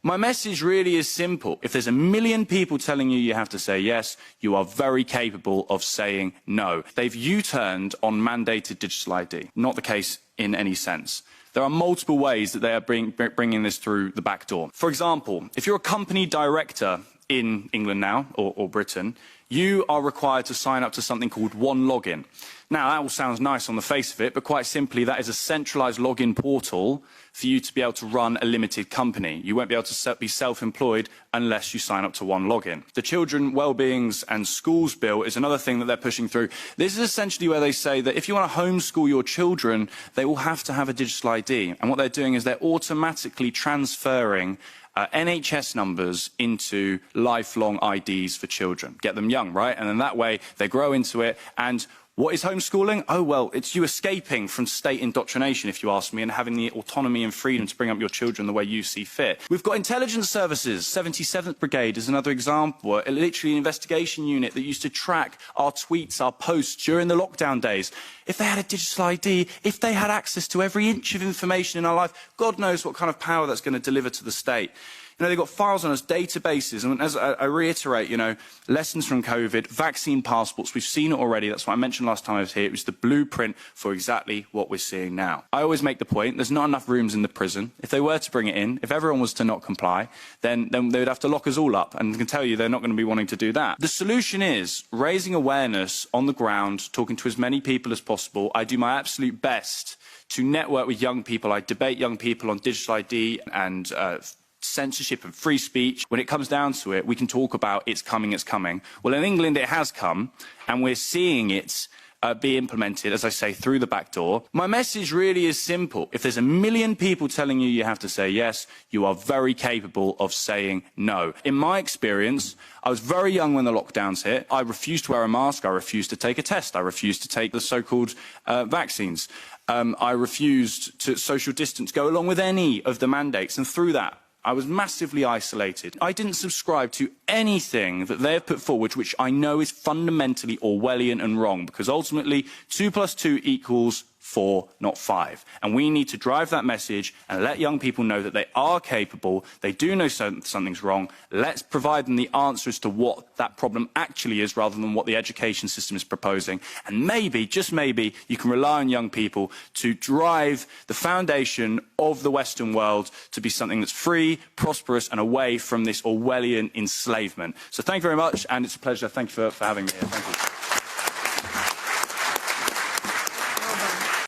My message really is simple. If there's a million people telling you you have to say yes, you are very capable of saying no. They've U-turned on mandated digital ID. Not the case in any sense. There are multiple ways that they are bringing this through the back door. For example, if you're a company director in England now, or Britain, you are required to sign up to something called One Login. Now, that all sounds nice on the face of it, but quite simply, that is a centralised login portal for you to be able to run a limited company. You won't be able to be self-employed unless you sign up to One Login. The Children Wellbeings and Schools Bill is another thing that they're pushing through. This is essentially where they say that if you want to homeschool your children, they will have to have a digital ID. And what they're doing is they're automatically transferring NHS numbers into lifelong IDs for children. Get them young, right? And then that way they grow into it. And what is homeschooling? Oh, well, it's you escaping from state indoctrination, if you ask me, and having the autonomy and freedom to bring up your children the way you see fit. We've got intelligence services. 77th Brigade is another example. Literally an investigation unit that used to track our tweets, our posts during the lockdown days. If they had a digital ID, if they had access to every inch of information in our life, God knows what kind of power that's going to deliver to the state. You know, they've got files on us, databases, and as I reiterate, you know, lessons from COVID, vaccine passports, we've seen it already. That's what I mentioned last time I was here. It was the blueprint for exactly what we're seeing now. I always make the point, there's not enough rooms in the prison. If they were to bring it in, if everyone was to not comply, then they would have to lock us all up. And I can tell you they're not going to be wanting to do that. The solution is raising awareness on the ground, talking to as many people as possible. I do my absolute best to network with young people. I debate young people on digital ID and censorship and free speech. When it comes down to it, we can talk about it's coming, it's coming. Well, in England, it has come, and we're seeing it be implemented, as I say, through the back door. My message really is simple. If there's a million people telling you you have to say yes, you are very capable of saying no. In my experience, I was very young when the lockdowns hit. I refused to wear a mask. I refused to take a test. I refused to take the so-called vaccines. I refused to social distance, go along with any of the mandates. And through that, I was massively isolated. I didn't subscribe to anything that they have put forward, which I know is fundamentally Orwellian and wrong, because ultimately 2 + 2 = 4, not 5. And we need to drive that message and let young people know that they are capable, they do know something's wrong. Let's provide them the answer as to what that problem actually is, rather than what the education system is proposing. And maybe, just maybe, you can rely on young people to drive the foundation of the Western world to be something that's free, prosperous, and away from this Orwellian enslavement. So thank you very much, and it's a pleasure. Thank you for having me here. Thank you.